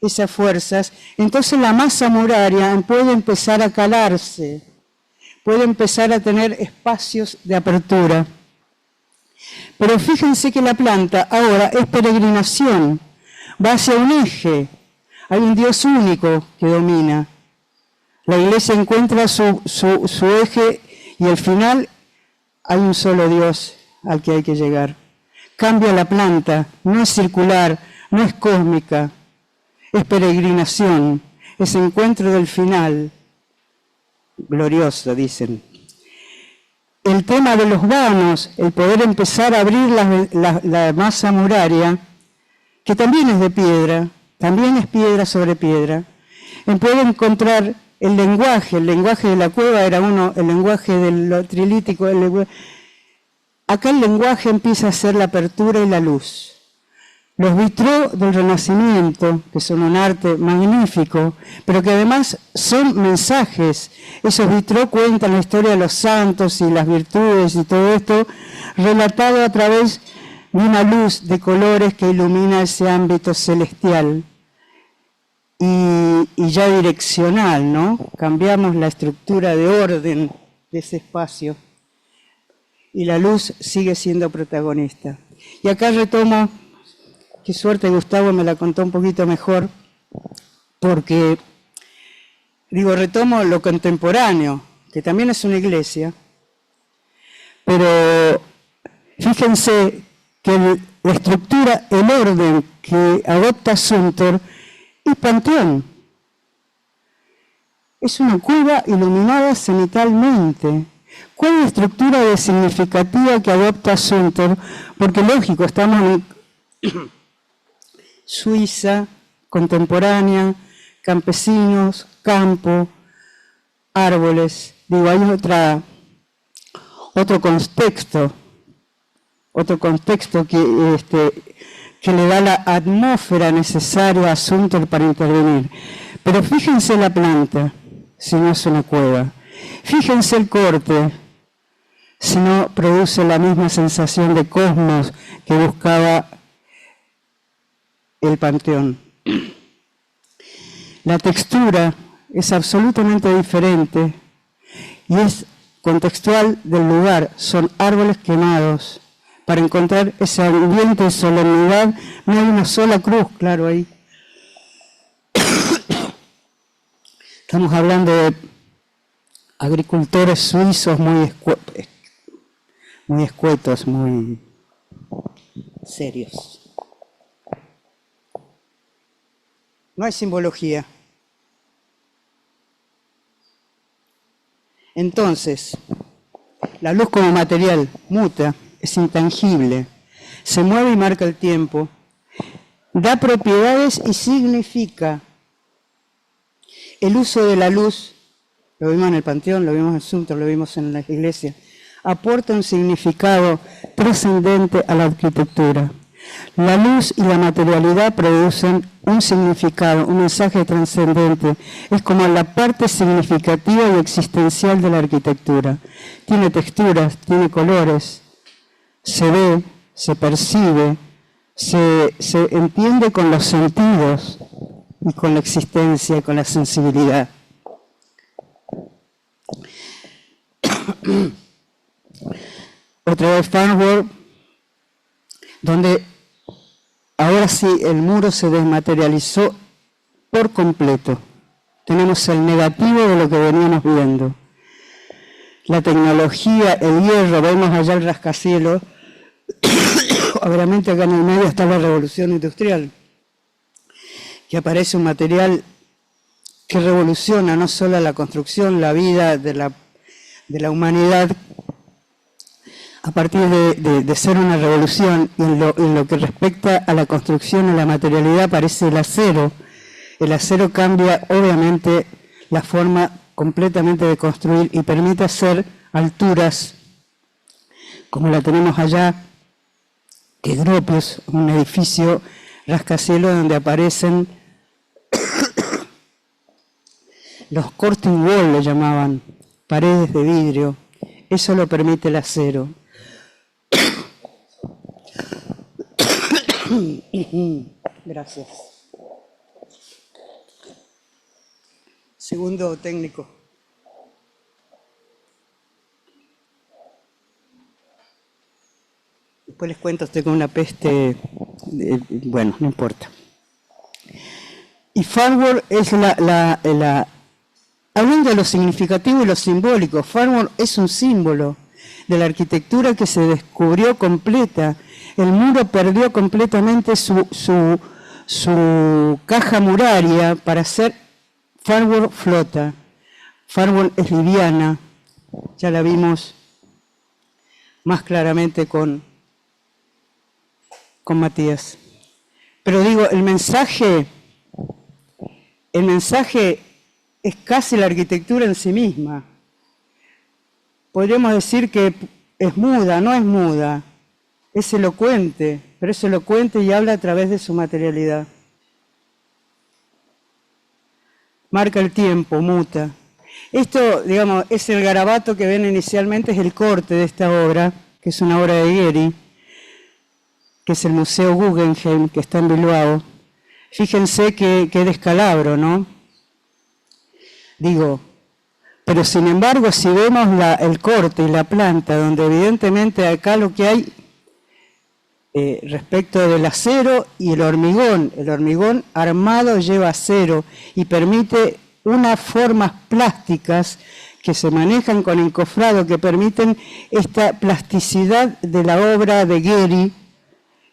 esas fuerzas, entonces la masa muraria puede empezar a calarse, puede empezar a tener espacios de apertura. Pero fíjense que la planta ahora es peregrinación, va hacia un eje, hay un Dios único que domina. La iglesia encuentra su eje y al final hay un solo Dios al que hay que llegar. Cambia la planta, no es circular, no es cósmica, es peregrinación, es encuentro del final. Glorioso, dicen. El tema de los vanos, el poder empezar a abrir la masa muraria, que también es de piedra, también es piedra sobre piedra, puede encontrar el lenguaje de la cueva era el lenguaje del trilítico. Acá el lenguaje empieza a ser la apertura y la luz. Los vitraux del Renacimiento, que son un arte magnífico, pero que además son mensajes. Esos vitraux cuentan la historia de los santos y las virtudes y todo esto, relatado a través de una luz de colores que ilumina ese ámbito celestial. Y ya direccional, ¿no? Cambiamos la estructura de orden de ese espacio y la luz sigue siendo protagonista. Y acá retomo, qué suerte Gustavo me la contó un poquito mejor, porque, digo, retomo lo contemporáneo, que también es una iglesia, pero fíjense que la estructura, el orden que adopta Zumthor es panteón. Es una cueva iluminada cenitalmente. ¿Cuál es la estructura significativa que adopta Zumthor? Porque lógico, estamos en Suiza, contemporánea, campesinos, campo, árboles. Digo, hay otro contexto que le da la atmósfera necesaria a Zumthor para intervenir. Pero fíjense la planta, si no es una cueva. Fíjense el corte, si no produce la misma sensación de cosmos que buscaba el panteón. La textura es absolutamente diferente y es contextual del lugar. Son árboles quemados. Para encontrar ese ambiente de solemnidad no hay una sola cruz, claro, ahí. Estamos hablando de agricultores suizos muy escuetos, muy serios. No hay simbología. Entonces, la luz como material muta, es intangible, se mueve y marca el tiempo, da propiedades y significa. El uso de la luz, lo vimos en el panteón, lo vimos en Zumthor, lo vimos en la iglesia, aporta un significado trascendente a la arquitectura. La luz y la materialidad producen un significado, un mensaje trascendente. Es como la parte significativa y existencial de la arquitectura. Tiene texturas, tiene colores, se ve, se percibe, se entiende con los sentidos y con la existencia y con la sensibilidad. Otra vez Farnworth, donde ahora sí el muro se desmaterializó por completo. Tenemos el negativo de lo que veníamos viendo. La tecnología, el hierro, vemos allá el rascacielos. Obviamente acá en el medio está la revolución industrial, que aparece un material que revoluciona no solo la construcción, la vida de la humanidad, a partir de ser una revolución. Y en lo que respecta a la construcción, a la materialidad, aparece el acero. El acero cambia, obviamente, la forma completamente de construir y permite hacer alturas, como la tenemos allá, que es Gropius, un edificio rascacielos donde aparecen los curtain wall, lo llamaban, paredes de vidrio. Eso lo permite el acero. Gracias. Segundo técnico. Después les cuento, estoy con una peste, bueno, no importa. Y Farnworth es hablando de lo significativo y lo simbólico, Farnworth es un símbolo de la arquitectura que se descubrió completa. El muro perdió completamente su caja muraria para hacer. Farnworth flota. Farnworth es liviana. Ya la vimos más claramente con Matías. Pero digo, el mensaje es casi la arquitectura en sí misma. Podríamos decir que es muda, no es muda, es elocuente, pero es elocuente y habla a través de su materialidad. Marca el tiempo, muta. Esto, digamos, es el garabato que ven inicialmente, es el corte de esta obra, que es una obra de Gehry, que es el Museo Guggenheim, que está en Bilbao. Fíjense que descalabro, ¿no? Digo, pero sin embargo, si vemos el corte y la planta, donde evidentemente acá lo que hay respecto del acero y el hormigón. El hormigón armado lleva acero y permite unas formas plásticas que se manejan con encofrado, que permiten esta plasticidad de la obra de Gehry,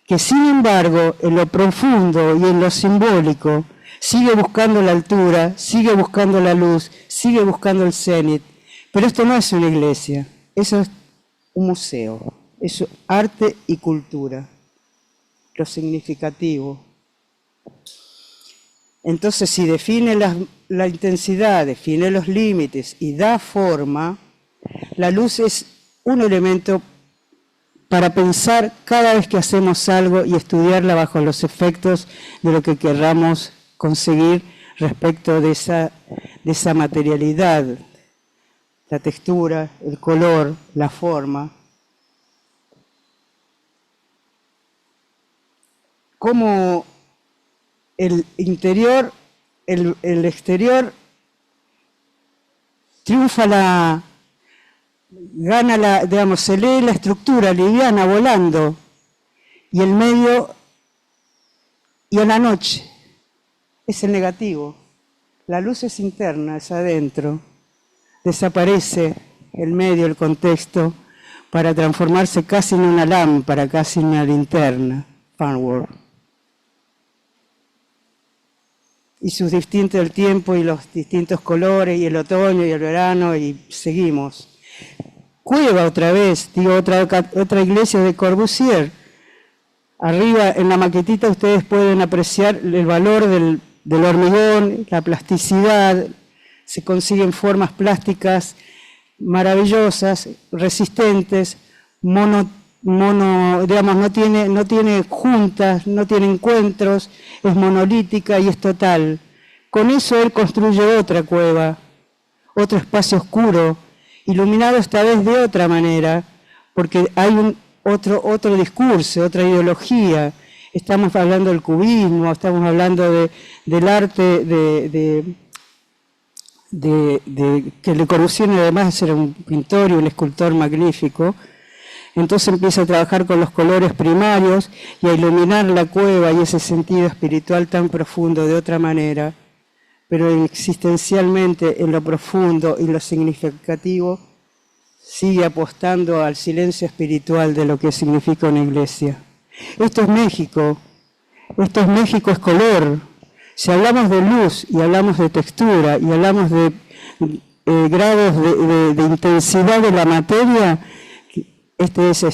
que sin embargo en lo profundo y en lo simbólico sigue buscando la altura, sigue buscando la luz, sigue buscando el cenit. Pero esto no es una iglesia, eso es un museo, es arte y cultura, lo significativo. Entonces, si define la intensidad, define los límites y da forma, la luz es un elemento para pensar cada vez que hacemos algo y estudiarla bajo los efectos de lo que querramos conseguir respecto de esa materialidad, la textura, el color, la forma. Cómo el interior, el exterior triunfa digamos, se lee la estructura liviana volando, y el medio y a la noche es el negativo. La luz es interna, es adentro. Desaparece el medio, el contexto, para transformarse casi en una lámpara, casi en una linterna. Farnworth. Y sus distintos el tiempo y los distintos colores, y el otoño y el verano, y seguimos. Cueva otra vez, digo, otra iglesia de Corbusier. Arriba en la maquetita ustedes pueden apreciar el valor del hormigón, la plasticidad, se consiguen formas plásticas maravillosas, resistentes, digamos, no tiene juntas, no tiene encuentros, es monolítica y es total. Con eso él construye otra cueva, otro espacio oscuro, iluminado esta vez de otra manera, porque hay otro discurso, otra ideología. Estamos hablando del cubismo, estamos hablando del arte que Le Corbusier además era un pintor y un escultor magnífico. Entonces empieza a trabajar con los colores primarios y a iluminar la cueva y ese sentido espiritual tan profundo de otra manera, pero existencialmente en lo profundo y lo significativo sigue apostando al silencio espiritual de lo que significa una iglesia. Esto es México es color. Si hablamos de luz y hablamos de textura y hablamos de grados de intensidad de la materia, este es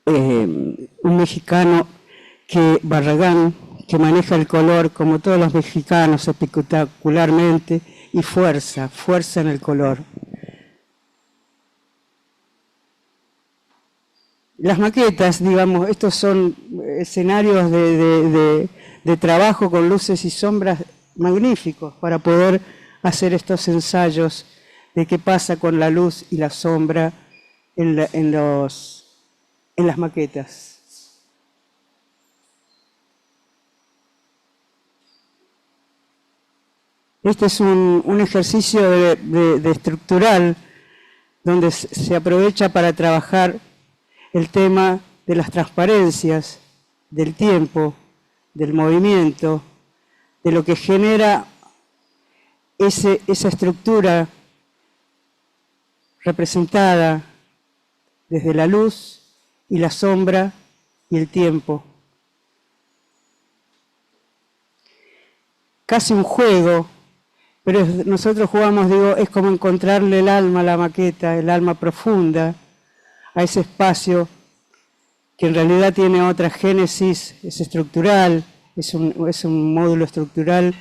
un mexicano Barragán, que maneja el color como todos los mexicanos espectacularmente, y fuerza en el color. Las maquetas, digamos, estos son escenarios de trabajo con luces y sombras magníficos para poder hacer estos ensayos de qué pasa con la luz y la sombra en las maquetas. Este es un ejercicio de estructural donde se aprovecha para trabajar el tema de las transparencias, del tiempo, del movimiento, de lo que genera esa estructura representada desde la luz y la sombra y el tiempo. Casi un juego, pero nosotros jugamos, digo, es como encontrarle el alma a la maqueta, el alma profunda, a ese espacio que en realidad tiene otra génesis, es estructural, es un módulo estructural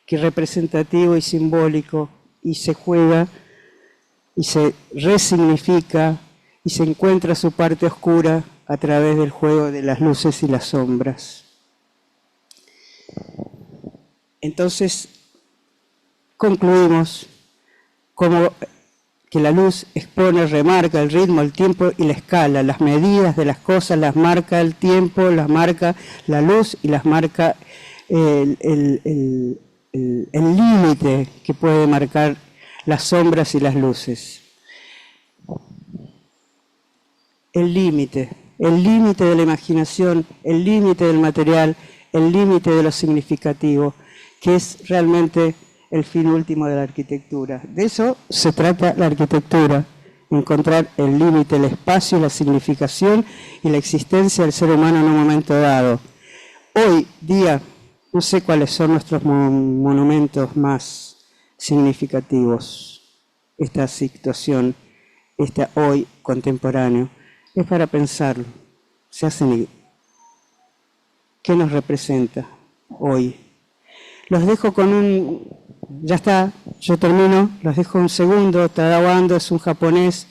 que es representativo y simbólico, y se juega y se resignifica y se encuentra su parte oscura a través del juego de las luces y las sombras. Entonces, concluimos como que la luz expone, remarca el ritmo, el tiempo y la escala, las medidas de las cosas, las marca el tiempo, las marca la luz y las marca el límite que puede marcar las sombras y las luces. El límite. el límite de la imaginación, el límite del material, el límite de lo significativo, que es realmente el fin último de la arquitectura. De eso se trata la arquitectura, encontrar el límite, el espacio, la significación y la existencia del ser humano en un momento dado. Hoy día, no sé cuáles son nuestros monumentos más significativos. Esta situación, hoy contemporáneo, es para pensarlo. ¿Qué nos representa hoy? Los dejo con ya está, yo termino, los dejo un segundo. Tadao Ando es un japonés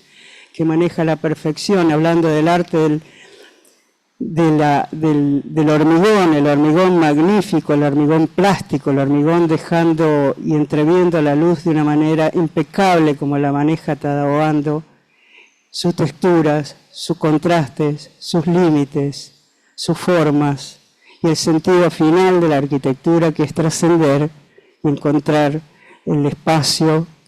que maneja la perfección, hablando del arte del hormigón, el hormigón magnífico, el hormigón plástico, el hormigón dejando y entreviendo la luz de una manera impecable como la maneja Tadao Ando, sus texturas, sus contrastes, sus límites, sus formas y el sentido final de la arquitectura, que es trascender y encontrar el espacio